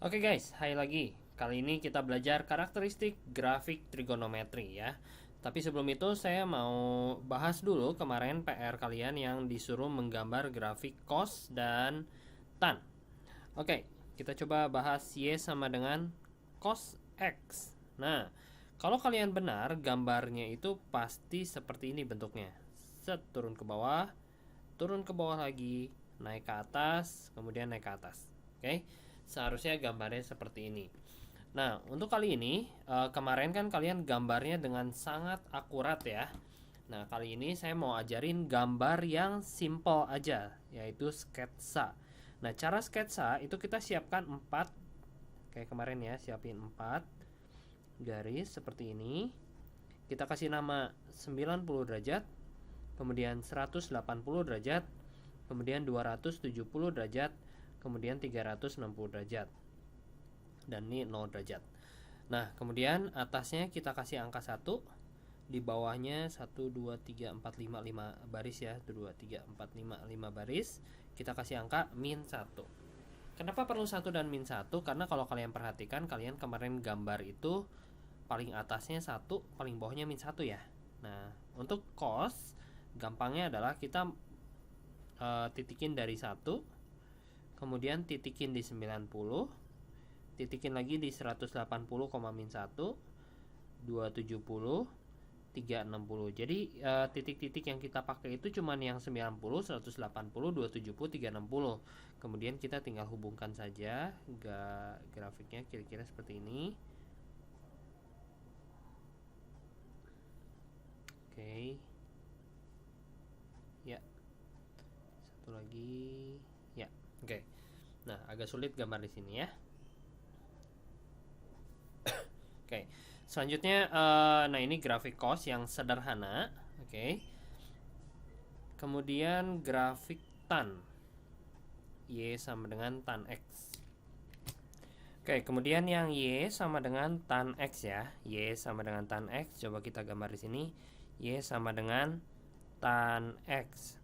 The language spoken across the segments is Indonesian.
Oke guys, hai lagi. Kali ini kita belajar karakteristik grafik trigonometri ya. Tapi sebelum itu saya mau bahas dulu kemarin PR kalian yang disuruh menggambar grafik cos dan tan. Oke, kita coba bahas Y sama dengan cos X. Nah, kalau kalian benar, gambarnya itu pasti seperti ini bentuknya. Set, turun ke bawah lagi, naik ke atas, kemudian naik ke atas. Oke, seharusnya gambarnya seperti ini. Nah, untuk kali ini, kemarin kan kalian gambarnya dengan sangat akurat ya. Nah, kali ini saya mau ajarin gambar yang simple aja, yaitu sketsa. Nah, cara sketsa itu kita siapkan 4, kayak kemarin ya, siapin 4 garis seperti ini. Kita kasih nama 90 derajat, kemudian 180 derajat, kemudian 270 derajat, kemudian 360 derajat, dan ini 0 derajat. Nah, kemudian atasnya kita kasih angka 1, di bawahnya 1, 2, 3, 4, 5, 5 baris ya, 2, 3, 4, 5, 5 baris. Kita kasih angka min 1. Kenapa perlu 1 dan min 1? Karena kalau kalian perhatikan, kalian kemarin gambar itu paling atasnya 1, paling bawahnya min 1 ya. Nah, untuk cos gampangnya adalah kita titikin dari 1, kemudian titikin di 90, titikin lagi di 180, min 1, 270, 360. Jadi titik-titik yang kita pakai itu cuman yang 90, 180, 270, 360. Kemudian kita tinggal hubungkan saja grafiknya kira-kira seperti ini. Oke. Ya. Satu lagi. Ya, oke. Nah, agak sulit gambar di sini ya. Oke. Selanjutnya nah ini grafik cos yang sederhana, oke. Kemudian grafik tan. Y sama dengan tan X. Oke, kemudian yang Y sama dengan tan X ya. Y sama dengan tan X. Coba kita gambar di sini. Y sama dengan tan X.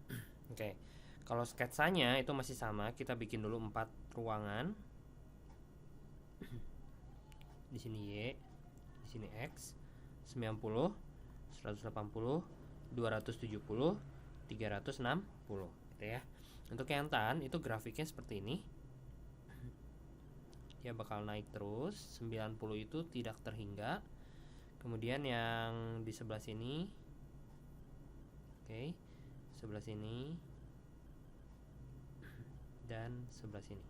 Oke. Kalau sketsanya itu masih sama, kita bikin dulu 4 ruangan. Di sini Y, di sini X, 90, 180, 270, 360 gitu ya. Untuk yang tan itu grafiknya seperti ini. Dia bakal naik terus, 90 itu tidak terhingga. Kemudian yang di sebelah sini, oke, sebelah sini dan sebelah sini.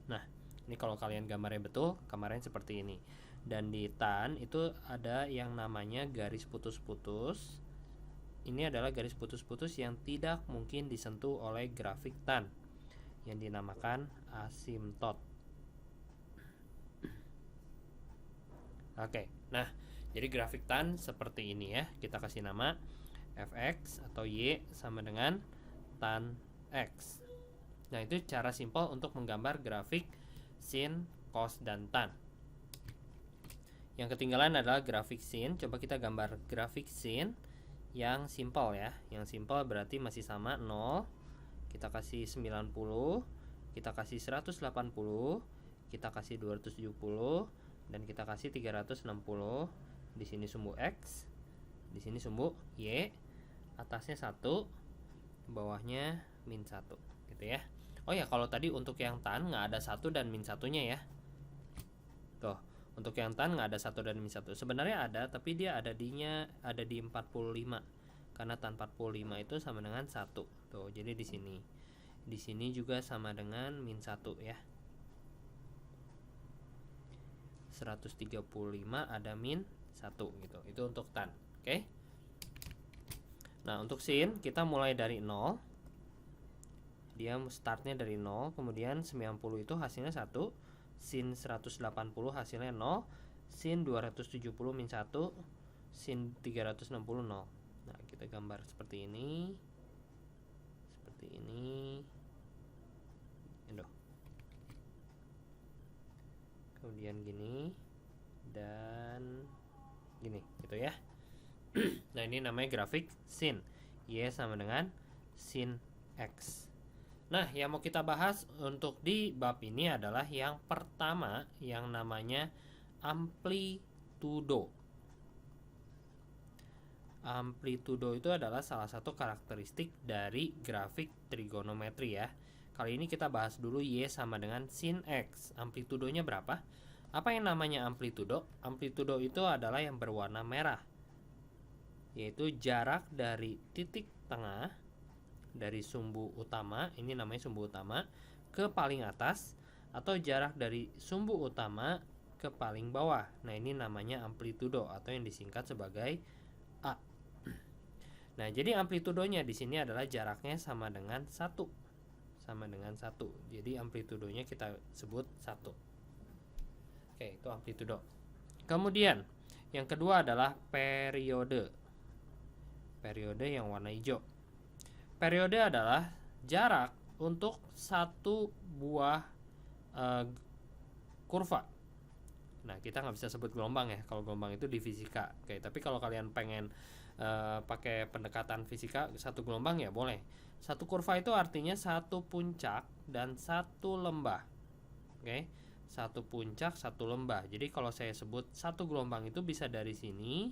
Nah, ini kalau kalian gambarnya betul, kemarin seperti ini. Dan di tan itu ada yang namanya garis putus-putus. Ini adalah garis putus-putus yang tidak mungkin disentuh oleh grafik tan, yang dinamakan asimtot. Oke, nah jadi grafik tan seperti ini ya. Kita kasih nama fx atau y sama dengan tan x. Nah, itu cara simpel untuk menggambar grafik sin, cos, dan tan. Yang ketinggalan adalah grafik sin. Coba kita gambar grafik sin yang simpel ya. Yang simpel berarti masih sama 0. Kita kasih 90, kita kasih 180, kita kasih 270, dan kita kasih 360. Di sini sumbu X, di sini sumbu Y, atasnya 1, bawahnya min 1 gitu ya. Oh ya, kalau tadi untuk yang tan nggak ada 1 dan min 1-nya ya. Tuh, untuk yang tan nggak ada 1 dan min 1. Sebenarnya ada, tapi dia ada di 45. Karena tan 45 itu sama dengan 1. Tuh, jadi di sini. Di sini juga sama dengan min 1 ya. 135 ada min 1 gitu. Itu untuk tan. Oke. Nah, untuk sin kita mulai dari 0. Dia startnya dari 0, kemudian 90 itu hasilnya 1, sin 180 hasilnya 0, sin 270 min 1, sin 360 0. Nah, kita gambar seperti ini. Seperti ini. Aduh. Kemudian gini dan gini gitu ya. Nah, ini namanya grafik sin. Y sama dengan sin X. Nah, yang mau kita bahas untuk di bab ini adalah yang pertama yang namanya amplitudo. Amplitudo itu adalah salah satu karakteristik dari grafik trigonometri ya. Kali ini kita bahas dulu Y sama dengan sin X. Amplitudonya berapa? Apa yang namanya amplitudo? Amplitudo itu adalah yang berwarna merah, yaitu jarak dari titik tengah dari sumbu utama, ini namanya sumbu utama, ke paling atas, atau jarak dari sumbu utama ke paling bawah. Nah, ini namanya amplitudo atau yang disingkat sebagai A. Nah, jadi amplitudonya di sini adalah jaraknya sama dengan 1. Sama dengan 1. Jadi amplitudonya kita sebut 1. Oke, itu amplitudo. Kemudian, yang kedua adalah periode. Periode yang warna hijau. Periode adalah jarak untuk satu buah kurva. Nah, kita nggak bisa sebut gelombang ya. Kalau gelombang itu di fisika. Oke, tapi kalau kalian pengen pakai pendekatan fisika, satu gelombang ya boleh. Satu kurva itu artinya satu puncak dan satu lembah. Oke, satu puncak, satu lembah. Jadi kalau saya sebut satu gelombang itu bisa dari sini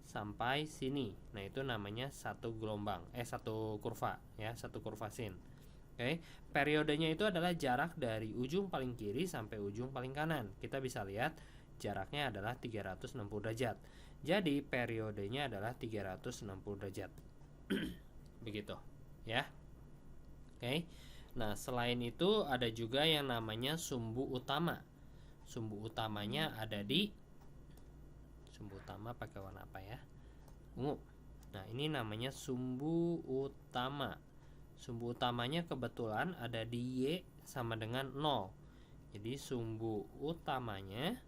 sampai sini. Nah, itu namanya satu gelombang, satu kurva ya, satu kurva sin. Oke, periodenya itu adalah jarak dari ujung paling kiri sampai ujung paling kanan. Kita bisa lihat jaraknya adalah 360 derajat. Jadi periodenya adalah 360 derajat. Begitu, ya. Oke. Nah, selain itu ada juga yang namanya sumbu utama. Sumbu utamanya ada di sumbu utama pakai warna apa ya? Ungu. Nah, ini namanya sumbu utama. Sumbu utamanya kebetulan ada di Y sama dengan 0. Jadi sumbu utamanya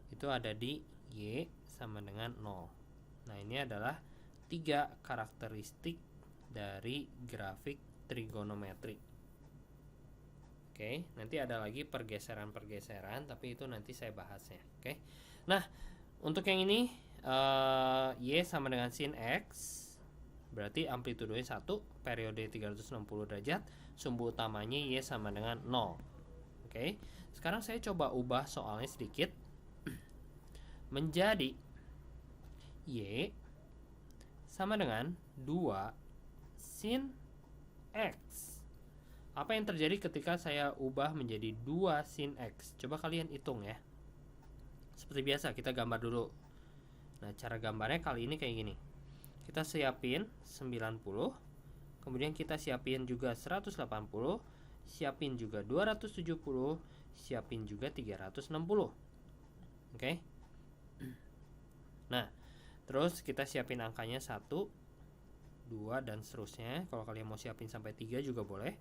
itu ada di Y sama dengan 0. Nah, ini adalah 3 karakteristik dari grafik trigonometri. Oke, nanti ada lagi pergeseran-pergeseran, tapi itu nanti saya bahasnya. Oke. Nah, untuk yang ini Y sama dengan sin X, berarti amplitudonya 1, periode 360 derajat, sumbu utamanya Y sama dengan 0. Oke. Sekarang saya coba ubah soalnya sedikit menjadi Y sama dengan 2 sin X. Apa yang terjadi ketika saya ubah menjadi 2 sin X? Coba kalian hitung ya. Seperti biasa, kita gambar dulu. Nah, cara gambarnya kali ini kayak gini. Kita siapin 90, kemudian kita siapin juga 180, siapin juga 270, siapin juga 360. Oke. Nah, terus kita siapin angkanya 1, 2, dan seterusnya. Kalau kalian mau siapin sampai 3 juga boleh.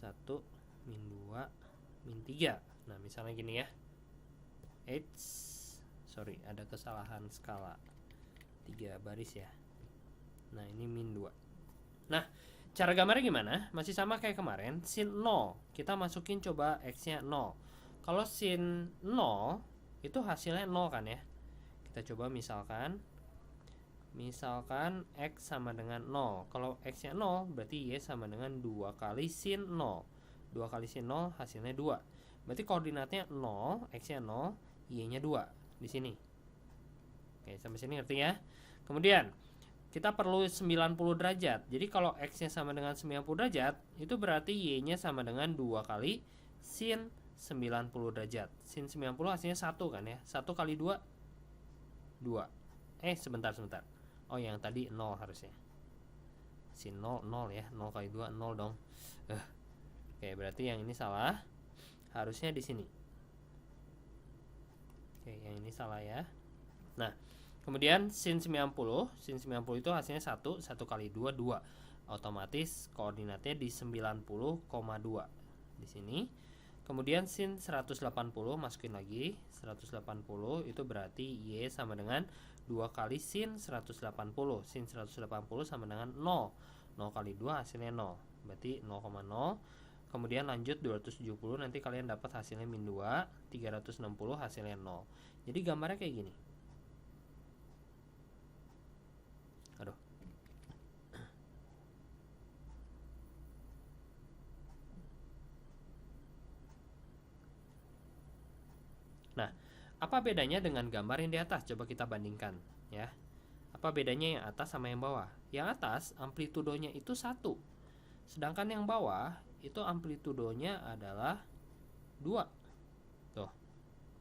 1, min 2, min 3. Nah, misalnya gini ya. Sorry, ada kesalahan skala 3 baris ya. Nah, ini min 2. Nah, cara gambarnya gimana? Masih sama kayak kemarin. Sin 0, kita masukin coba X-nya 0. Kalau sin 0 itu hasilnya 0 kan ya. Kita coba misalkan X sama dengan 0. Kalau X-nya 0, berarti Y sama dengan 2 kali sin 0. 2 kali sin 0 hasilnya 2. Berarti koordinatnya 0, X-nya 0, Y-nya 2 di sini. Oke, sampai sini ngerti ya? Kemudian kita perlu 90 derajat. Jadi kalau X-nya sama dengan 90 derajat, itu berarti Y-nya sama dengan 2 kali sin 90 derajat. Sin 90 hasilnya 1 kan ya. 1 kali 2, 2. Sebentar. Oh, yang tadi 0 harusnya. Sin 0, 0 ya. 0 kali 2, 0 dong. Oke, berarti yang ini salah. Harusnya di sini. Oke, yang ini salah ya. Nah, kemudian sin 90 itu hasilnya 1 kali 2, 2. Otomatis koordinatnya di 90,2 di sini. Kemudian sin 180 masukin lagi. 180 itu berarti Y sama dengan 2 kali sin 180. Sin 180 sama dengan 0. 0 kali 2 hasilnya 0. Berarti 0,0. Kemudian lanjut 270, nanti kalian dapat hasilnya min 2. 360 hasilnya 0. Jadi gambarnya kayak gini. Aduh. Nah, apa bedanya dengan gambar yang di atas? Coba kita bandingkan ya. Apa bedanya yang atas sama yang bawah? Yang atas amplitudonya itu 1. Sedangkan yang bawah itu amplitudonya adalah 2. Tuh,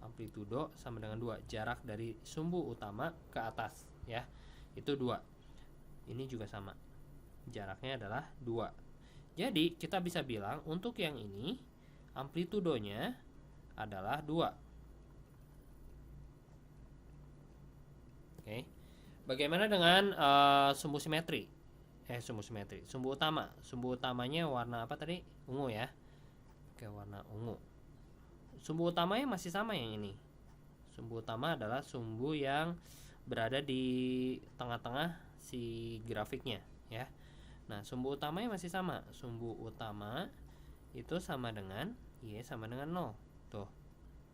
amplitudo sama dengan 2. Jarak dari sumbu utama ke atas ya. Itu 2. Ini juga sama. Jaraknya adalah 2. Jadi, kita bisa bilang untuk yang ini amplitudonya adalah 2. Oke. Bagaimana dengan sumbu simetri? Sumbu utama. Sumbu utamanya warna apa tadi? Ungu ya. Oke, warna ungu. Sumbu utamanya masih sama yang ini. Sumbu utama adalah sumbu yang berada di tengah-tengah si grafiknya ya. Nah, sumbu utamanya masih sama. Sumbu utama itu sama dengan Y sama dengan 0. Tuh,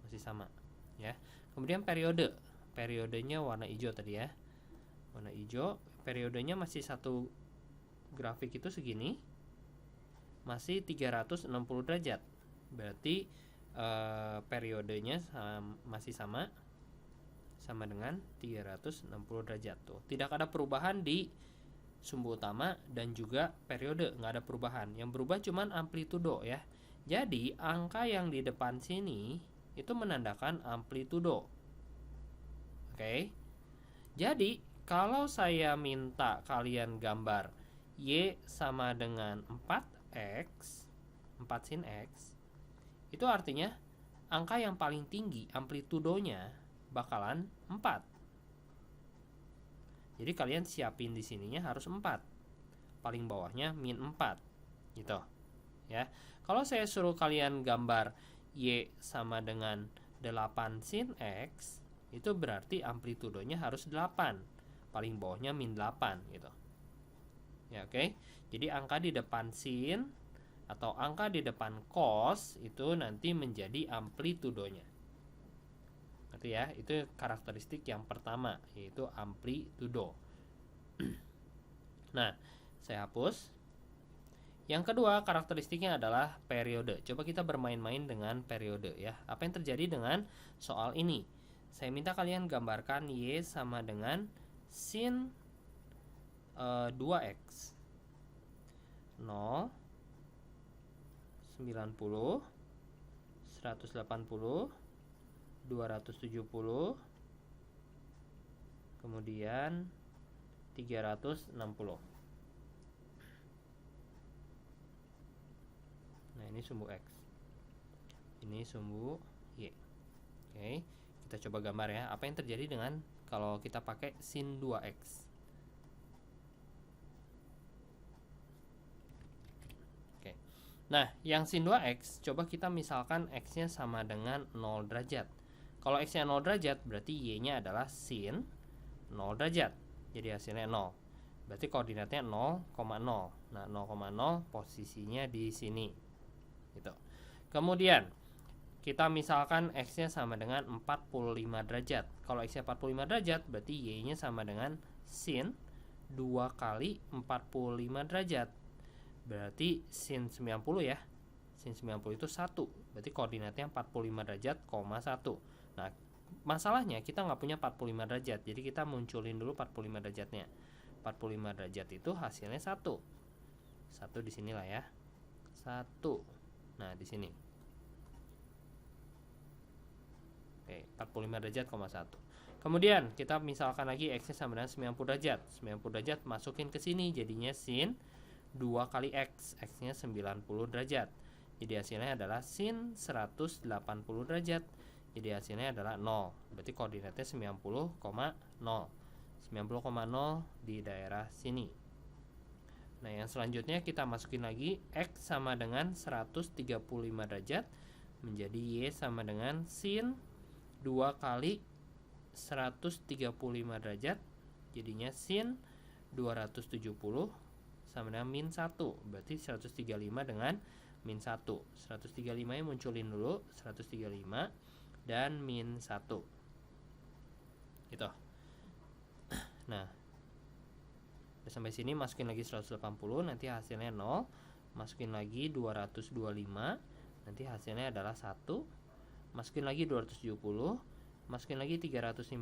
masih sama ya. Kemudian periode. Periodenya warna hijau tadi ya. Warna hijau, periodenya masih satu grafik itu segini. Masih 360 derajat. Berarti periodenya masih sama dengan 360 derajat tuh. Tidak ada perubahan di sumbu utama dan juga periode, nggak ada perubahan. Yang berubah cuman amplitudo ya. Jadi angka yang di depan sini itu menandakan amplitudo. Oke. Jadi kalau saya minta kalian gambar Y sama dengan 4X, 4 sin X, itu artinya angka yang paling tinggi amplitudonya bakalan 4. Jadi kalian siapin di sininya harus 4. Paling bawahnya min 4. Gitu. Ya. Kalau saya suruh kalian gambar Y sama dengan 8 sin X, itu berarti amplitudonya harus 8. Paling bawahnya min 8 gitu. Ya, oke. Jadi angka di depan sin atau angka di depan cos itu nanti menjadi amplitudonya. Ngerti ya? Itu karakteristik yang pertama, yaitu amplitudo. Nah, saya hapus. Yang kedua karakteristiknya adalah periode. Coba kita bermain-main dengan periode ya. Apa yang terjadi dengan soal ini? Saya minta kalian gambarkan Y sama dengan sin 2X 0, 90, 180, 270, kemudian 360. Nah, ini sumbu X, ini sumbu Y. Oke, kita coba gambar ya. Apa yang terjadi dengan kalau kita pakai sin 2X? Oke. Nah, yang sin 2X, coba kita misalkan X-nya sama dengan 0 derajat. Kalau X-nya 0 derajat, berarti Y-nya adalah sin 0 derajat. Jadi hasilnya 0. Berarti koordinatnya 0,0. Nah, 0,0 posisinya di sini. Gitu. Kemudian kita misalkan X-nya sama dengan 45 derajat. Kalau X-nya 45 derajat, berarti Y-nya sama dengan sin 2 kali 45 derajat. Berarti sin 90 ya. Sin 90 itu 1. Berarti koordinatnya 45 derajat, 1. Nah, masalahnya kita nggak punya 45 derajat. Jadi kita munculin dulu 45 derajatnya. 45 derajat itu hasilnya 1. 1 di sinilah ya. 1. Nah, di sini. Oke, 45 derajat, 1. Kemudian kita misalkan lagi X-nya sama dengan 90 derajat. 90 derajat masukin ke sini, jadinya sin 2 kali X. X-nya 90 derajat. Jadi hasilnya adalah sin 180 derajat. Jadi hasilnya adalah 0. Berarti koordinatnya 90,0. 90,0 di daerah sini. Nah, yang selanjutnya kita masukin lagi X sama dengan 135 derajat menjadi Y sama dengan sin 2 kali 135 derajat, jadinya sin 270 sama dengan min 1. Berarti 135 dengan min 1. 135 nya munculin dulu, 135 dan min 1. Gitu. Nah, sampai sini masukin lagi 180, nanti hasilnya 0. Masukin lagi 225, nanti hasilnya adalah 1. masukin lagi 270, masukin lagi 315,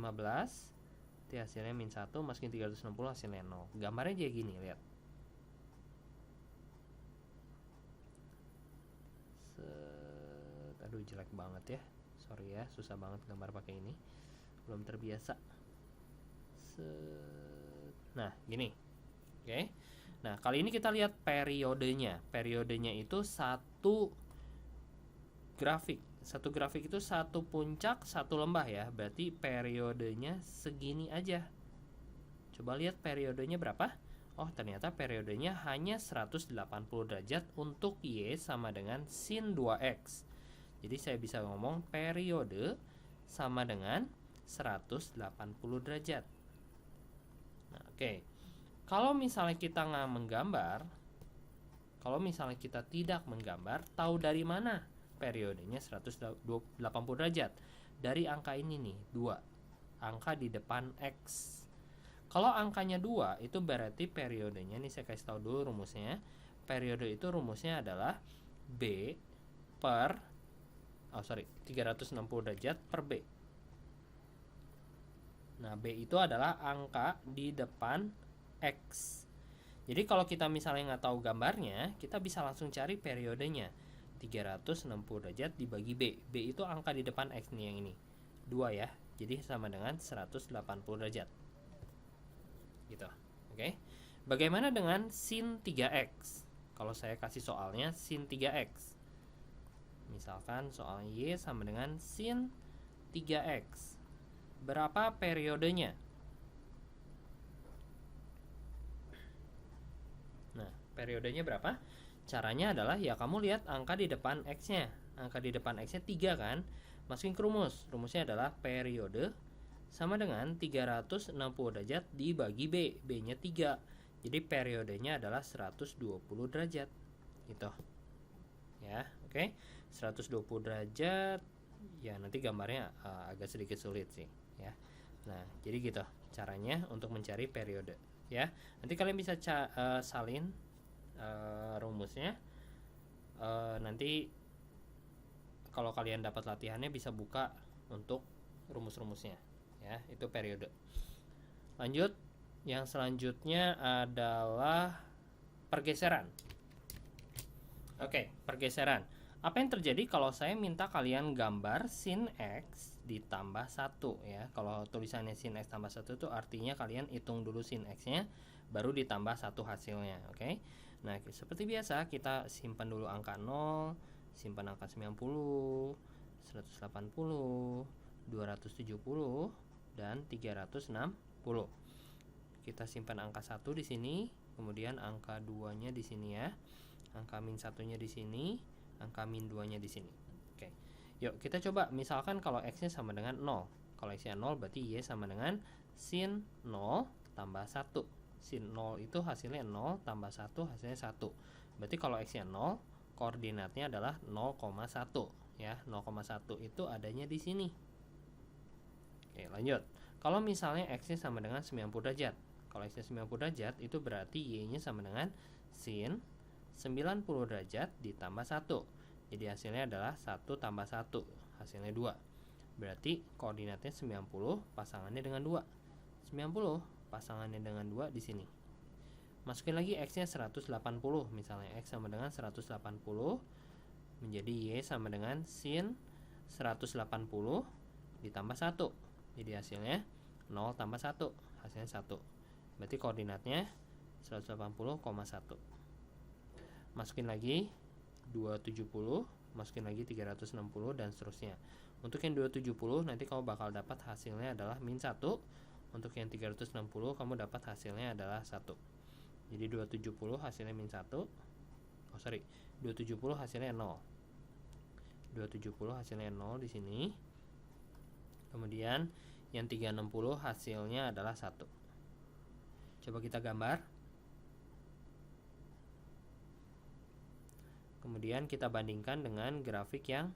itu hasilnya min 1, masukin 360, hasilnya 0. Gambarnya kayak gini, lihat. Aduh, jelek banget ya, sorry ya, susah banget gambar pakai ini, belum terbiasa. Nah, gini. Oke. Nah, kali ini kita lihat periodenya. Periodenya itu satu grafik. Satu grafik itu satu puncak, satu lembah ya. Berarti periodenya segini aja. Coba lihat periodenya berapa? Oh, ternyata periodenya hanya 180 derajat untuk Y sama dengan sin 2X. Jadi saya bisa ngomong periode sama dengan 180 derajat. Nah, oke. Kalau misalnya kita nggak menggambar, kalau misalnya kita tidak menggambar, tahu dari mana periodenya 180 derajat? Dari angka ini nih, 2. Angka di depan X. Kalau angkanya 2, itu berarti periodenya, nih saya kasih tahu dulu rumusnya. Periode itu rumusnya adalah B per 360 derajat per B. Nah, B itu adalah angka di depan X. Jadi kalau kita misalnya nggak tahu gambarnya, kita bisa langsung cari periodenya. 360 derajat dibagi B. B itu angka di depan X nih, yang ini 2 ya. Jadi sama dengan 180 derajat gitu. Oke. Bagaimana dengan sin 3X? Kalau saya kasih soalnya sin 3X, misalkan soal Y sama dengan sin 3X, berapa periodenya? Nah, periodenya berapa? Caranya adalah ya kamu lihat angka di depan X-nya. Angka di depan X-nya 3 kan? Masukin ke rumus. Rumusnya adalah periode sama dengan 360 derajat dibagi B. B-nya 3. Jadi periodenya adalah 120 derajat. Gitu. Ya, oke. 120 derajat. Ya, nanti gambarnya agak sedikit sulit sih, ya. Nah, jadi gitu caranya untuk mencari periode, ya. Nanti kalian bisa salin rumusnya. Nanti kalau kalian dapat latihannya bisa buka untuk rumus-rumusnya, ya. Itu periode. Lanjut, yang selanjutnya adalah pergeseran. Oke, pergeseran. Apa yang terjadi kalau saya minta kalian gambar sin X ditambah 1 ya. Kalau tulisannya sin X tambah 1 itu artinya kalian hitung dulu sin X-nya baru ditambah 1 hasilnya, oke. Nah, seperti biasa kita simpan dulu angka 0, simpan angka 90, 180, 270 dan 360. Kita simpan angka 1 di sini, kemudian angka 2-nya di sini ya. Angka min 1-nya di sini, angka min 2-nya di sini. Oke. Yuk, kita coba misalkan kalau X-nya sama dengan 0. Kalau X-nya 0 berarti Y sama dengan sin 0 tambah 1. Sin 0 itu hasilnya 0 tambah 1 hasilnya 1. Berarti kalau X-nya 0, koordinatnya adalah 0,1 ya. 0,1 itu adanya di sini. Oke, lanjut. Kalau misalnya X-nya sama dengan 90 derajat. Kalau X-nya 90 derajat itu berarti Y-nya sama dengan sin 90 derajat ditambah 1. Jadi hasilnya adalah 1 tambah 1, hasilnya 2. Berarti koordinatnya 90 pasangannya dengan 2. 90 pasangannya dengan 2 di sini. Masukin lagi X-nya 180, misalnya X sama dengan 180 menjadi Y sama dengan sin 180 ditambah 1. Jadi hasilnya 0 tambah 1, hasilnya 1. Berarti koordinatnya 180,1. Masukin lagi 270, masukin lagi 360 dan seterusnya. Untuk yang 270 nanti kamu bakal dapat hasilnya adalah min 1. Untuk yang 360 kamu dapat hasilnya adalah 1. Jadi 270 hasilnya min 1. 270 hasilnya 0. 270 hasilnya 0 di sini. Kemudian yang 360 hasilnya adalah 1. Coba kita gambar. Kemudian kita bandingkan dengan grafik yang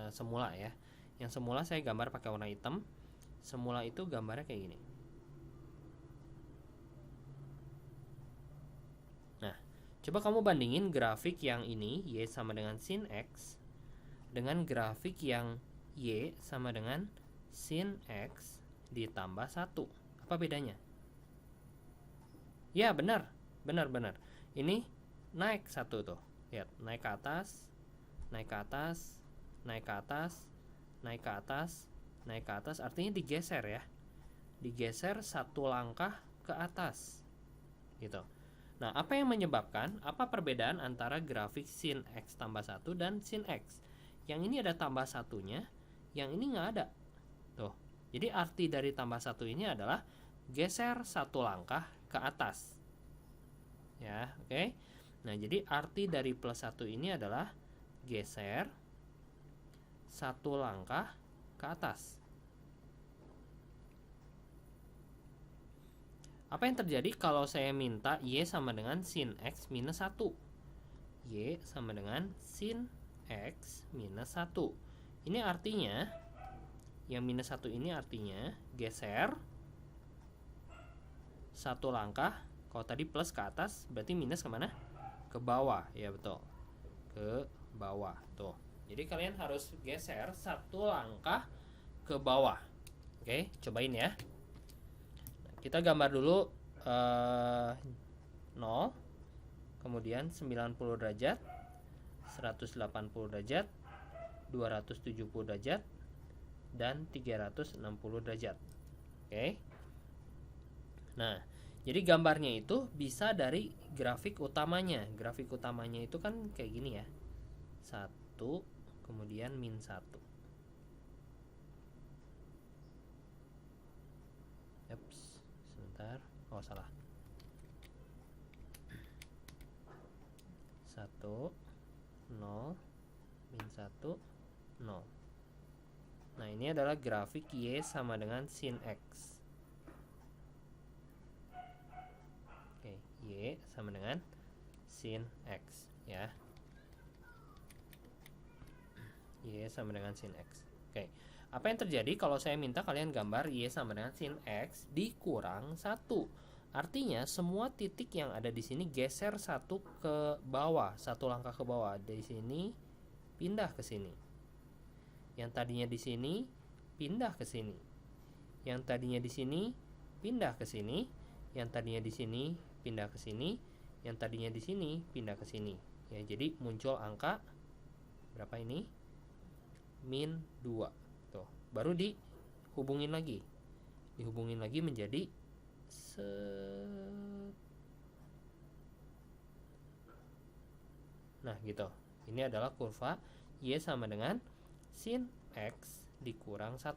semula ya. Yang semula saya gambar pakai warna hitam. Semula itu gambarnya kayak gini. Nah, coba kamu bandingin grafik yang ini Y sama dengan sin X dengan grafik yang Y sama dengan sin X ditambah 1. Apa bedanya? Ya, benar. Benar. Ini naik 1 tuh. Lihat, naik ke atas, naik ke atas, naik ke atas, naik ke atas, naik ke atas, artinya digeser ya. Digeser 1 langkah ke atas. Gitu. Nah, apa yang menyebabkan, apa perbedaan antara grafik sin X tambah 1 dan sin X? Yang ini ada tambah satunya, yang ini nggak ada. Tuh. Jadi arti dari tambah 1 ini adalah geser 1 langkah ke atas. Ya, oke. Nah, jadi arti dari plus 1 ini adalah geser 1 langkah ke atas. Apa yang terjadi kalau saya minta Y sama dengan sin X minus 1? Y sama dengan sin X minus 1. Ini artinya, yang minus 1 ini artinya geser 1 langkah. Kalau tadi plus ke atas, berarti minus kemana? Ke bawah, ya betul. Ke bawah, tuh. Jadi kalian harus geser 1 langkah ke bawah. Oke, cobain ya. Kita gambar dulu 0, kemudian 90 derajat, 180 derajat, 270 derajat, dan 360 derajat. Oke. Nah, jadi gambarnya itu bisa dari grafik utamanya. Grafik utamanya itu kan kayak gini ya. 1, kemudian min 1. Ups, sebentar. Oh, salah. 1, 0, min 1, 0. Nah, ini adalah grafik Y sama dengan sin X. Oke, Y sama dengan sin X ya. Y sama dengan sin X. Oke. Apa yang terjadi kalau saya minta kalian gambar Y sama dengan sin X dikurang 1? Artinya semua titik yang ada di sini geser 1 ke bawah, 1 langkah ke bawah. Dari sini pindah ke sini. Yang tadinya di sini pindah ke sini. Yang tadinya di sini pindah ke sini. Yang tadinya di sini pindah ke sini. Yang tadinya di sini pindah ke sini. Ya, jadi muncul angka berapa ini? Min 2. Tuh, baru dihubungin lagi. Dihubungin lagi menjadi nah gitu. Ini adalah kurva Y sama dengan sin X dikurang 1.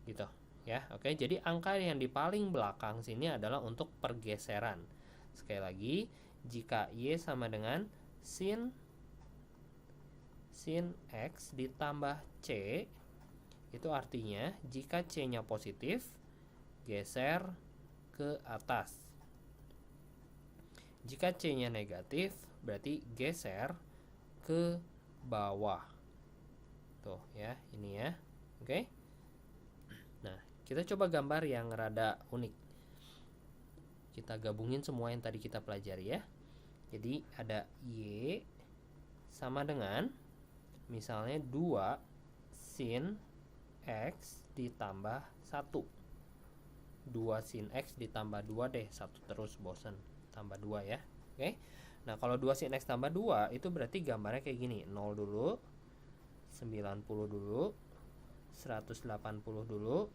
Gitu ya. Oke, jadi angka yang di paling belakang sini adalah untuk pergeseran. Sekali lagi, jika Y sama dengan sin X ditambah C, itu artinya jika C-nya positif, geser ke atas. Jika C-nya negatif, berarti geser ke bawah. Tuh ya, ini ya. Oke. Nah, kita coba gambar yang rada unik. Kita gabungin semua yang tadi kita pelajari ya. Jadi ada Y sama dengan misalnya 2 sin X ditambah 1. 2 sin X ditambah 2 deh, 1 terus bosen, tambah 2 ya. Oke. Nah, kalau 2 sin X tambah 2 itu berarti gambarnya kayak gini. 0 dulu, 90 dulu, 180 dulu,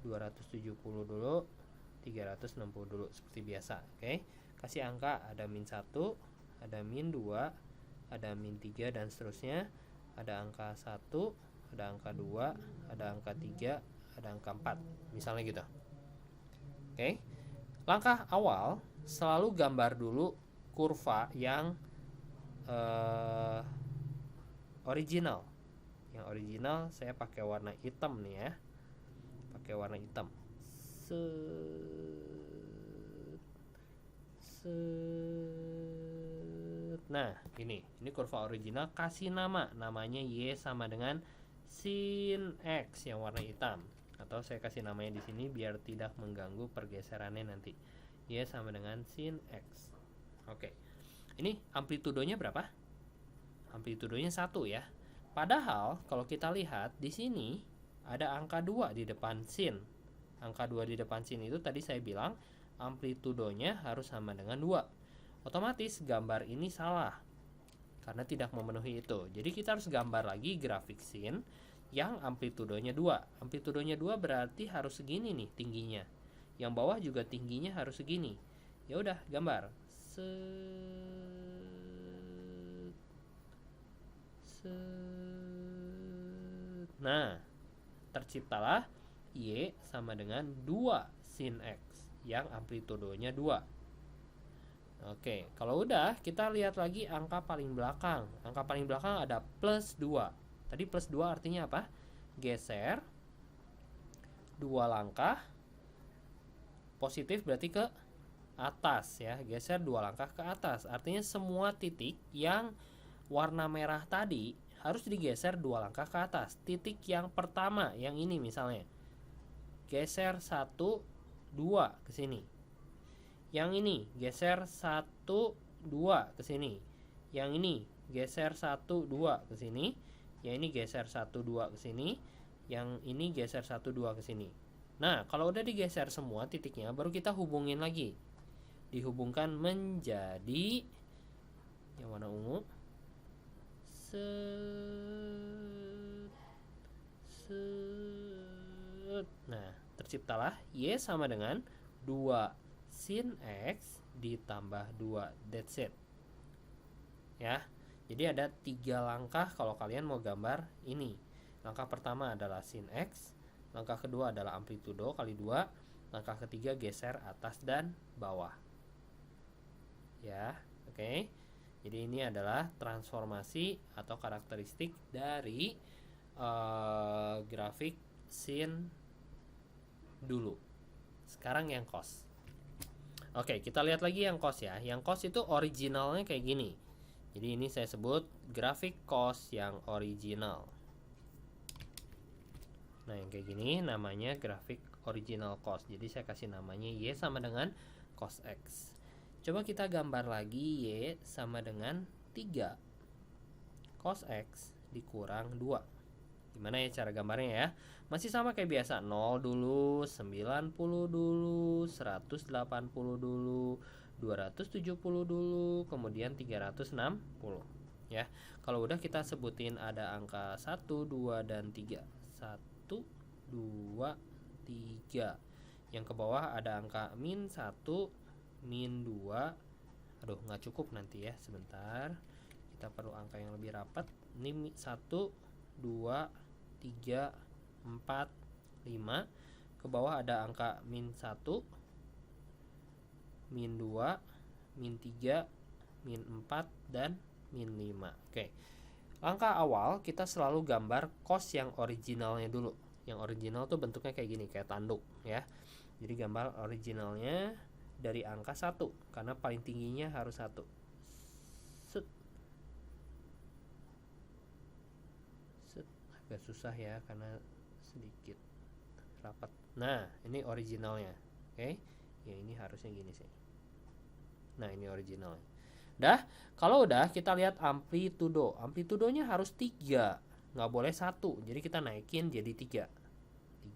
270 dulu, 360 dulu seperti biasa. Oke. Kasih angka, ada min 1, ada min 2, ada min 3 dan seterusnya. Ada angka 1, ada angka 2, ada angka 3, ada angka 4. Misalnya gitu. Oke. Langkah awal selalu gambar dulu kurva yang original. Yang original saya pakai warna hitam nih ya. Pakai warna hitam. Nah, ini kurva original, kasih nama. Namanya Y sama dengan sin X yang warna hitam. Atau saya kasih namanya di sini biar tidak mengganggu pergeserannya nanti. Y sama dengan sin X. Oke. Ini amplitudonya berapa? amplitudonya 1 ya. Padahal kalau kita lihat di sini ada angka 2 di depan sin. Angka 2 di depan sin itu tadi saya bilang amplitudonya harus sama dengan 2. Otomatis gambar ini salah karena tidak memenuhi itu. Jadi kita harus gambar lagi grafik sin yang amplitudonya 2. Amplitudonya 2 berarti harus segini nih tingginya. Yang bawah juga tingginya harus segini. Ya udah, gambar. Nah, terciptalah Y sama dengan 2 sin X yang amplitudonya 2. Oke, kalau udah kita lihat lagi angka paling belakang. Angka paling belakang ada plus 2. Tadi plus 2 artinya apa? Geser 2 langkah. Positif berarti ke atas ya. Geser 2 langkah ke atas. Artinya semua titik yang warna merah tadi harus digeser 2 langkah ke atas. Titik yang pertama, yang ini misalnya, geser 1, 2 ke sini. Yang ini geser 1, 2 ke sini. Yang ini geser 1, 2 ke sini. Yang ini geser 1, 2 ke sini. Yang ini geser 1, 2 ke sini. Nah, kalau udah digeser semua titiknya, baru kita hubungin lagi. Dihubungkan menjadi yang warna ungu. Nah, terciptalah Y sama dengan 2 sin X ditambah 2, that's it. Ya, jadi ada 3 langkah kalau kalian mau gambar ini. Langkah pertama adalah sin X, langkah kedua adalah amplitudo kali 2, langkah ketiga geser atas dan bawah. Ya, oke. Jadi ini adalah transformasi atau karakteristik dari grafik sin dulu. Sekarang yang cos. Oke, kita lihat lagi yang cos ya. Yang cos itu originalnya kayak gini. Jadi ini saya sebut grafik cos yang original. Nah, yang kayak gini namanya grafik original cos. Jadi saya kasih namanya Y sama dengan cos X. Coba kita gambar lagi Y sama dengan 3 cos X dikurang 2. Gimana ya cara gambarnya ya? Masih sama kayak biasa, 0 dulu, 90 dulu, 180 dulu, 270 dulu, kemudian 360 ya. Kalau udah kita sebutin ada angka 1, 2, dan 3. 1, 2, 3. Yang ke bawah ada angka min 1, min 2. Aduh, nggak cukup nanti ya, sebentar. Kita perlu angka yang lebih rapat. Ini 1, 2, 3, 4, 5. Ke bawah ada angka min 1, min 2, min 3, min 4, dan min 5. Oke. Langkah awal kita selalu gambar cos yang originalnya dulu. Yang original tuh bentuknya kayak gini, kayak tanduk ya. Jadi gambar originalnya dari angka 1 karena paling tingginya harus 1. Set. Agak susah ya karena sedikit rapat. Nah, ini originalnya. Oke. Ya ini harusnya gini sih. Nah, ini originalnya. Dah, kalau udah kita lihat amplitudo. Amplitudonya harus 3, nggak boleh 1. Jadi kita naikin jadi 3.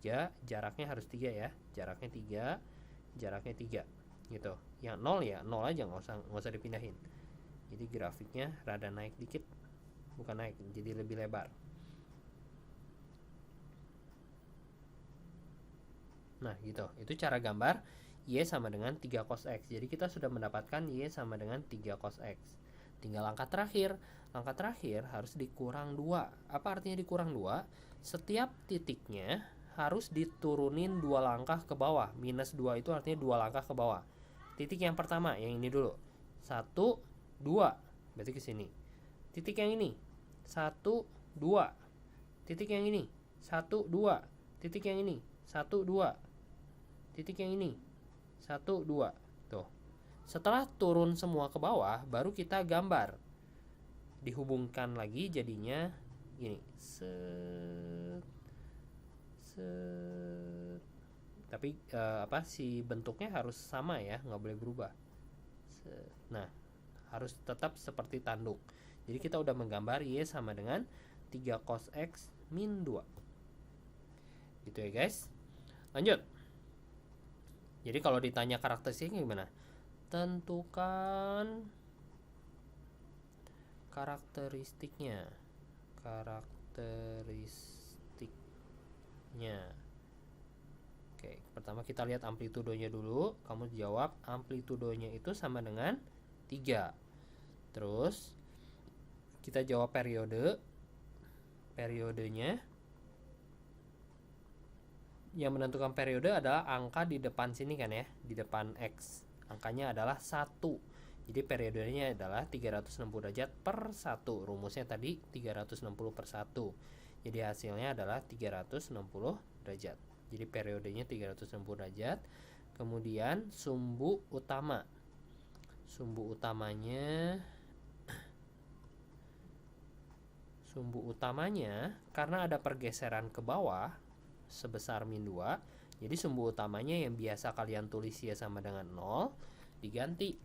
3, jaraknya harus 3 ya. Jaraknya 3, jaraknya 3. Gitu. Yang 0 ya 0 aja, nggak usah dipindahin. Jadi grafiknya rada naik dikit, bukan naik, jadi lebih lebar. Nah gitu, itu cara gambar Y sama dengan 3 cos X. Jadi kita sudah mendapatkan Y sama dengan 3 cos X. Tinggal langkah terakhir. Langkah terakhir harus dikurang 2. Apa artinya dikurang 2? Setiap titiknya harus diturunin 2 langkah ke bawah. Minus 2 itu artinya 2 langkah ke bawah. Titik yang pertama, yang ini dulu. 1, 2. Berarti ke sini. Titik yang ini. 1, 2. Titik yang ini. 1, 2. Titik yang ini. 1, 2. Titik yang ini. 1, 2. Tuh. Setelah turun semua ke bawah, baru kita gambar. Dihubungkan lagi jadinya gini. Set. Set. Tapi si bentuknya harus sama ya, nggak boleh berubah. Nah, harus tetap seperti tanduk. Jadi kita udah menggambar Y sama dengan 3 cos X min 2. Gitu ya guys. Lanjut. Jadi kalau ditanya karakteristiknya gimana? Tentukan karakteristiknya. Oke, pertama kita lihat amplitudonya dulu. Kamu jawab amplitudonya itu sama dengan 3. Terus kita jawab periodenya. Yang menentukan periode adalah angka di depan sini kan ya, di depan X. Angkanya adalah 1. Jadi periodenya adalah 360 derajat per 1. Rumusnya tadi 360 per 1. Jadi hasilnya adalah 360 derajat. Jadi periodenya 360 derajat. Kemudian sumbu utamanya karena ada pergeseran ke bawah sebesar min 2. Jadi sumbu utamanya yang biasa kalian tulis Y sama dengan 0 diganti.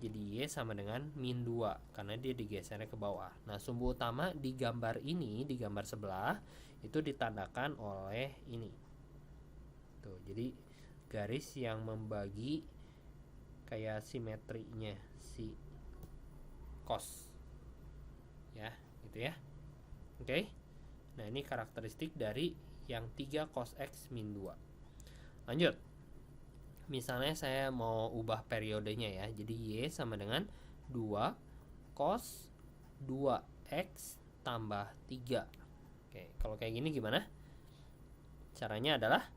Jadi Y sama dengan min 2 karena dia digesernya ke bawah. Nah, sumbu utama di gambar ini, di gambar sebelah itu ditandakan oleh ini. Tuh, jadi garis yang membagi kayak simetrinya si cos. Ya, gitu ya. Oke. Nah, ini karakteristik dari yang 3 cos X min 2. Lanjut. Misalnya saya mau ubah periodenya ya. Jadi Y sama dengan 2 cos 2X tambah 3. Oke, kalau kayak gini gimana? Caranya adalah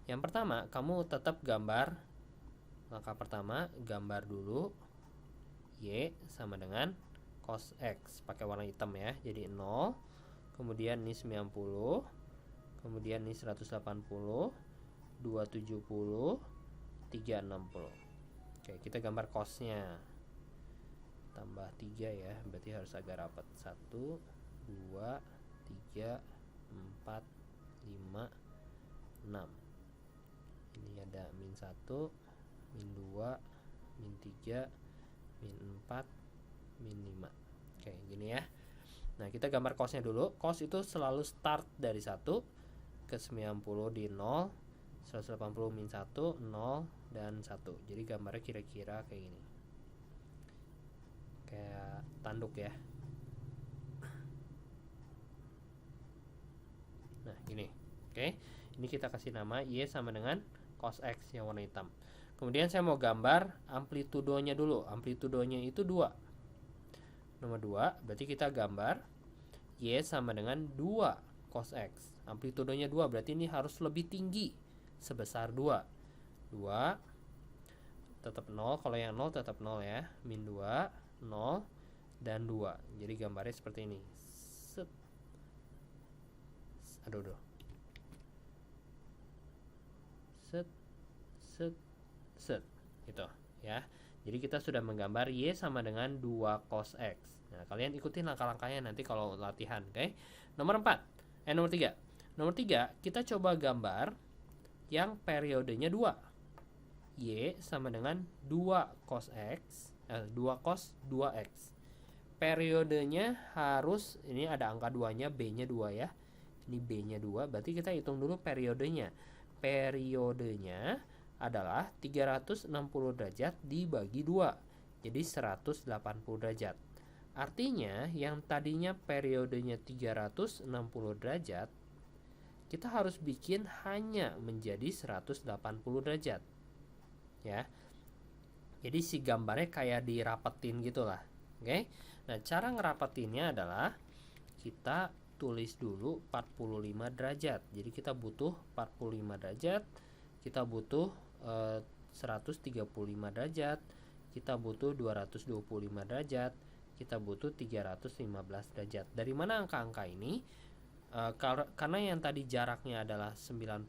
yang pertama, kamu tetap gambar. Langkah pertama, gambar dulu Y sama dengan cos X pakai warna hitam ya. Jadi 0. Kemudian ini 90. Kemudian ini 180, 270, 360. Oke, kita gambar cosnya. Tambah 3 ya, berarti harus agak rapat. 1, 2, 3, 4, 5, 6. Ini ada min 1, min 2, min 3, min 4, min 5. Oke, gini ya. Nah, kita gambar cosnya dulu. Cos itu selalu start dari 1 ke 90 di 0, 180 min 1, 0, dan 1. Jadi gambarnya kira-kira kayak gini. Kayak tanduk ya. Nah, gini. Oke. Ini kita kasih nama Y sama dengan cos X yang warna hitam. Kemudian saya mau gambar amplitudonya dulu. Amplitudonya itu 2. Nomor 2, berarti kita gambar Y sama dengan 2 cos X. Amplitudonya 2, berarti ini harus lebih tinggi, sebesar 2. 2 tetap 0, kalau yang 0 tetap 0 ya. Min 2, 0, dan 2. Jadi gambarnya seperti ini. Set. Aduh. Set. Gitu ya. Jadi kita sudah menggambar Y sama dengan 2 cos X. Nah, kalian ikutin langkah-langkahnya nanti kalau latihan, oke? Nomor 3. Nomor 3, kita coba gambar yang periodenya 2. Y sama dengan 2 cos X, 2 cos 2X. Periodenya harus, ini ada angka 2-nya, B-nya 2 ya. Ini B-nya 2, berarti kita hitung dulu periodenya. Periodenya adalah 360 derajat dibagi 2. Jadi 180 derajat. Artinya yang tadinya periodenya 360 derajat, kita harus bikin hanya menjadi 180 derajat. Ya. Jadi si gambarnya kayak dirapetin gitulah. Oke. Nah, cara ngerapetinnya adalah kita tulis dulu 45 derajat. Jadi kita butuh 45 derajat, kita butuh 135 derajat, kita butuh 225 derajat, kita butuh 315 derajat. Dari mana angka-angka ini? Karena yang tadi jaraknya adalah 90,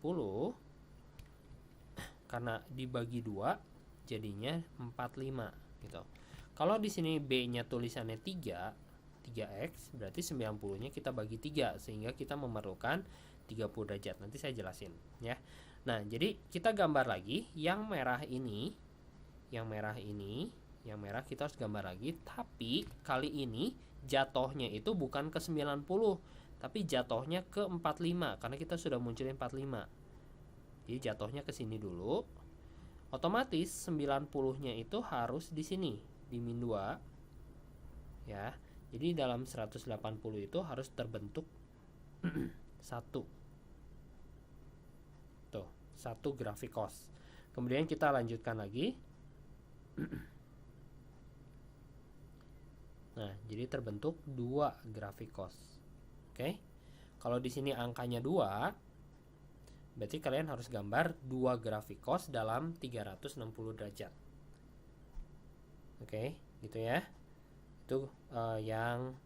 karena dibagi 2 jadinya 45 gitu. Kalau di sini B-nya tulisannya 3x, berarti 90-nya kita bagi 3 sehingga kita memerlukan 30 derajat. Nanti saya jelasin ya. Nah, jadi kita gambar lagi yang merah ini, yang merah kita harus gambar lagi, tapi kali ini jatuhnya itu bukan ke 90, tapi jatuhnya ke 45 karena kita sudah munculin 45. Jadi jatuhnya ke sini dulu. Otomatis 90-nya itu harus di sini, di min 2. Ya. Jadi dalam 180 itu harus terbentuk 1. Tuh, 1 grafik cost. Kemudian kita lanjutkan lagi. Nah, jadi terbentuk 2 grafik cost. Oke. Kalau di sini angkanya 2, berarti kalian harus gambar 2 grafik cost dalam 360 derajat. Oke, gitu ya. Itu yang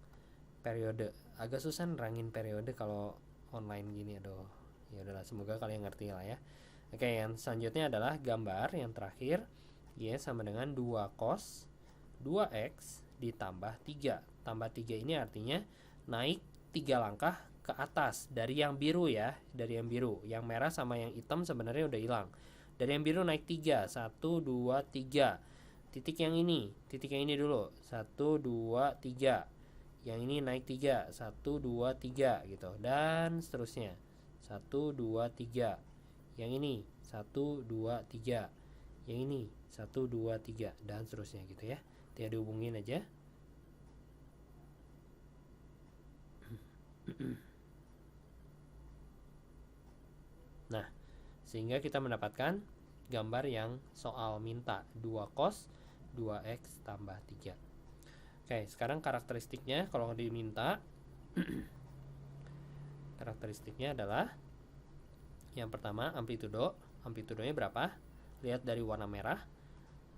periode. Agak susah nerangin periode kalau online gini, aduh. Ya udahlah, semoga kalian ngerti lah ya. Oke, yang selanjutnya adalah gambar yang terakhir. Y sama dengan 2 cos 2x ditambah 3. Tambah 3 ini artinya naik 3 langkah ke atas dari yang biru ya, dari yang biru. Yang merah sama yang hitam sebenarnya udah hilang. Dari yang biru naik 3, 1 2 3. Titik yang ini dulu. 1 2 3. Yang ini naik 3, 1 2 3 gitu. Dan seterusnya. 1 2 3. Yang ini 1 2 3. Yang ini 1 2 3 dan seterusnya gitu ya. Tinggal dihubungin aja. Nah, sehingga kita mendapatkan gambar yang soal minta 2 cos 2x tambah 3. Oke, sekarang karakteristiknya kalau diminta karakteristiknya adalah yang pertama amplitudo. Amplitudonya berapa? Lihat dari warna merah.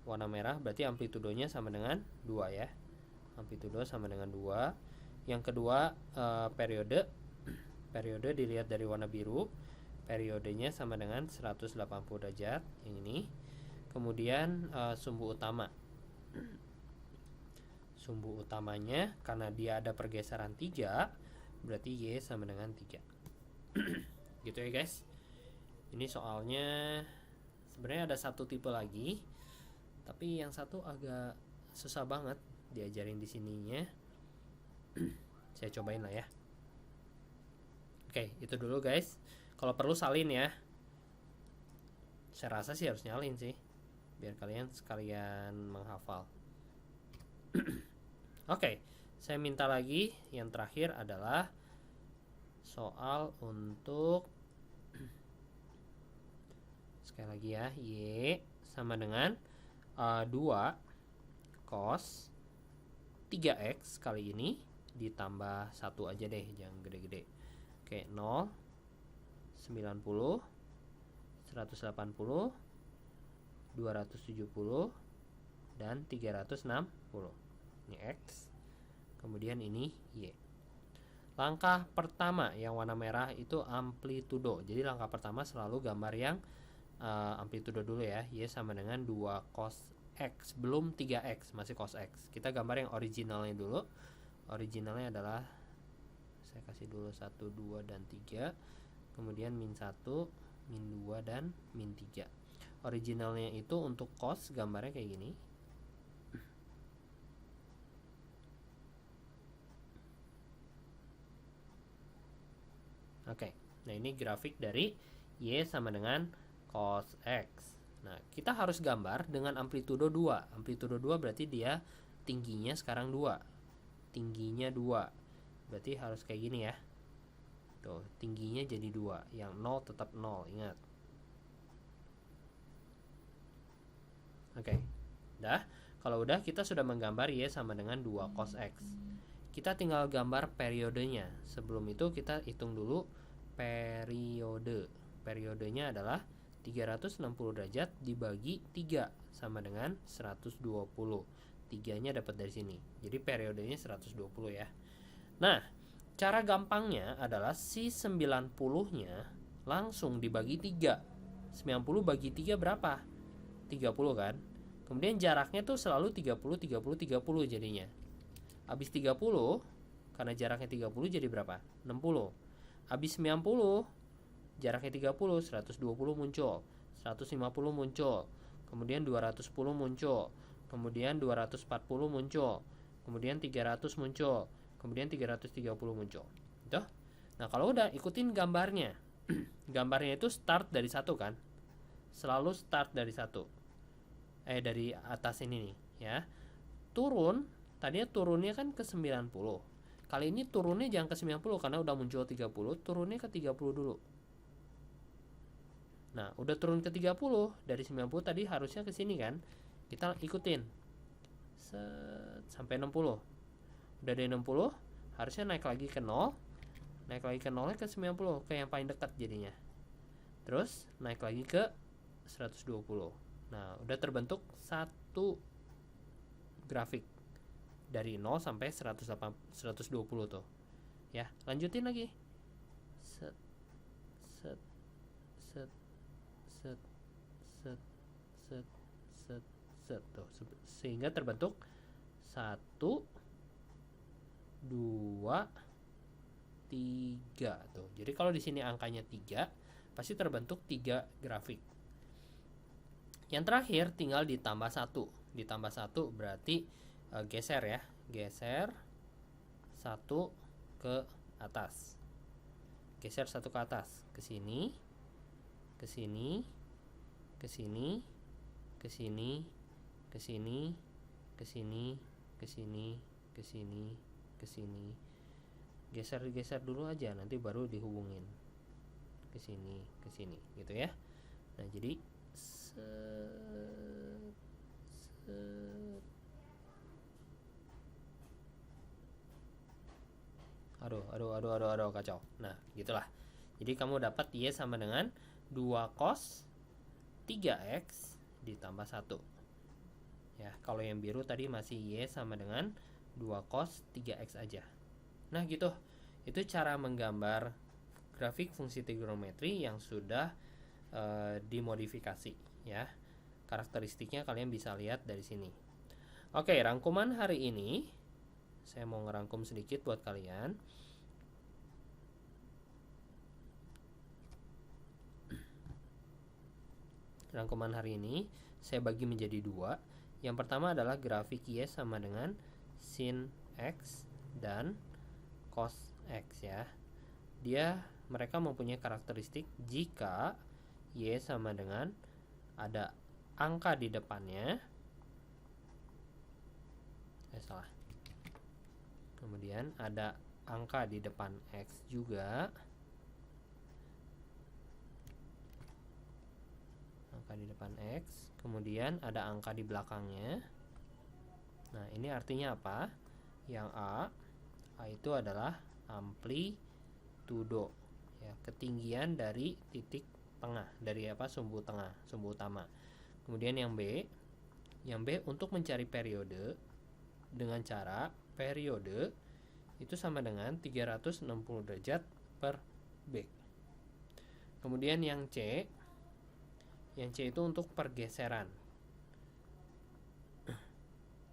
Warna merah berarti amplitudonya sama dengan 2 ya. Amplitudo sama dengan 2. Yang kedua periode. Periode dilihat dari warna biru. Periodenya sama dengan 180 derajat. Yang ini. Kemudian sumbu utama. Sumbu utamanya karena dia ada pergeseran 3, berarti Y sama dengan 3. Gitu ya guys. Ini soalnya sebenarnya ada satu tipe lagi, tapi yang satu agak susah banget diajarin di sininya. Saya cobain lah ya. Oke, itu dulu guys. Kalau perlu salin ya. Saya rasa sih harus nyalin sih, biar kalian sekalian menghafal. Oke, saya minta lagi yang terakhir adalah soal untuk sekali lagi ya, Y sama dengan 2 cos 3x kali ini ditambah 1 aja deh, jangan gede-gede. Oke, 0 90 180 270 dan 360. Ini X, kemudian ini Y. Langkah pertama yang warna merah itu amplitudo. Jadi langkah pertama selalu gambar yang amplitudo dulu ya. Y sama dengan 2 cos X, belum 3X, masih cos X. Kita gambar yang originalnya dulu. Originalnya adalah, saya kasih dulu 1, 2, dan 3. Kemudian min 1, min 2, dan min 3. Originalnya itu untuk cos gambarnya kayak gini. Oke, nah ini grafik dari Y sama dengan cos X. Nah, kita harus gambar dengan amplitudo 2. Amplitudo 2 berarti dia tingginya sekarang 2. Tingginya 2. Berarti harus kayak gini ya. Tuh, tingginya jadi 2. Yang 0 tetap 0, ingat. Oke. Dah, kalau udah kita sudah menggambar Y sama dengan 2 cos X. Kita tinggal gambar periodenya. Sebelum itu kita hitung dulu periode. Periodenya adalah 360 derajat dibagi 3 sama dengan 120. 3-nya dapat dari sini. Jadi periodenya 120 ya. Nah, cara gampangnya adalah si 90-nya langsung dibagi 3. 90 bagi 3 berapa? 30 kan? Kemudian jaraknya tuh selalu 30 30 30 jadinya. Habis 30, karena jaraknya 30 jadi berapa? 60. Habis 90, jaraknya 30, 120 muncul, 150 muncul, kemudian 210 muncul, kemudian 240 muncul, kemudian 300 muncul, kemudian 330 muncul. Gitu. Nah, kalau udah ikutin gambarnya. Gambarnya itu start dari 1 kan? Selalu start dari 1. Dari atas ini nih, ya. Turun, tadinya turunnya kan ke 90. Kali ini turunnya jangan ke 90 karena udah muncul 30, turunnya ke 30 dulu. Nah, udah turun ke 30, dari 90 tadi harusnya ke sini kan? Kita ikutin. Sampai 60. Udah dari 60, harusnya naik lagi ke 0. Naik lagi ke 0 ke 90, ke yang paling dekat jadinya. Terus naik lagi ke 120. Nah, udah terbentuk satu grafik dari 0 sampai 120 tuh. Ya, lanjutin lagi. Set set set set set set set set tuh, sehingga terbentuk 1 2 3 tuh. Jadi kalau di sini angkanya 3, pasti terbentuk 3 grafik. Yang terakhir tinggal ditambah 1. Ditambah 1 berarti geser ya. Geser 1 ke atas. Geser 1 ke atas. Ke sini. Ke sini. Ke sini. Ke sini. Ke sini. Ke sini. Ke sini. Ke sini. Ke sini. Geser dulu aja, nanti baru dihubungin ke sini gitu ya. Nah, jadi aduh kacau. Nah, gitulah. Jadi kamu dapat Y sama dengan 2 cos 3x ditambah 1. Ya, kalau yang biru tadi masih Y sama dengan 2 cos 3x aja. Nah, gitu. Itu cara menggambar grafik fungsi trigonometri yang sudah dimodifikasi ya. Karakteristiknya kalian bisa lihat dari sini. Oke, rangkuman hari ini saya mau ngerangkum sedikit buat kalian. Rangkuman hari ini saya bagi menjadi 2. Yang pertama adalah grafik Y sama dengan sin X dan cos X ya. Mereka mempunyai karakteristik jika Y sama dengan ada angka di depannya. Salah. Kemudian ada angka di depan X juga. Angka di depan X. Kemudian ada angka di belakangnya. Nah, ini artinya apa? Yang A itu adalah amplitudo ya, ketinggian dari titik tengah, dari sumbu tengah, sumbu utama. Kemudian yang B untuk mencari periode dengan cara periode itu sama dengan 360 derajat per B. Kemudian yang C itu untuk pergeseran.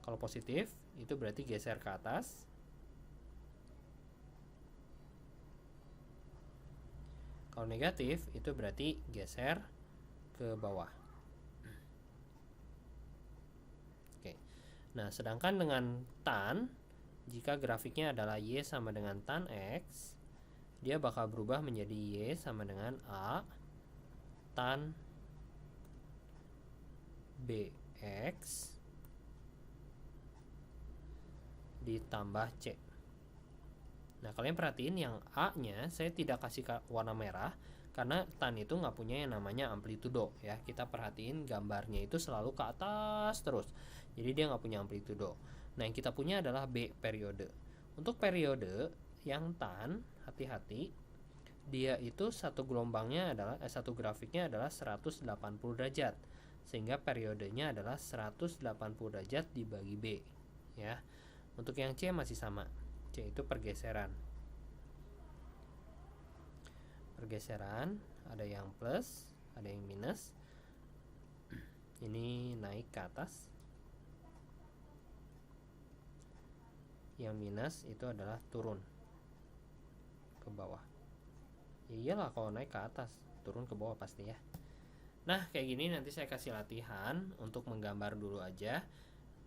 Kalau positif itu berarti geser ke atas. Kalau negatif itu berarti geser ke bawah. Oke. Nah, sedangkan dengan tan, jika grafiknya adalah Y sama dengan tan X, dia bakal berubah menjadi Y sama dengan A tan BX ditambah C. Nah, kalian perhatiin yang A-nya saya tidak kasih warna merah karena tan itu nggak punya yang namanya amplitudo ya. Kita perhatiin gambarnya itu selalu ke atas terus. Jadi dia nggak punya amplitudo. Nah, yang kita punya adalah B periode. Untuk periode yang tan, hati-hati, dia itu satu gelombangnya adalah satu grafiknya adalah 180 derajat. Sehingga periodenya adalah 180 derajat dibagi B ya. Untuk yang C masih sama. C itu pergeseran. Pergeseran, ada yang plus, ada yang minus. Ini naik ke atas. Yang minus itu adalah turun ke bawah. Ya iyalah, kalau naik ke atas, turun ke bawah pasti ya. Nah, kayak gini nanti saya kasih latihan untuk menggambar dulu aja.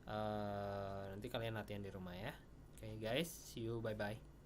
Nanti kalian latihan di rumah ya. Oke guys, see you, bye bye.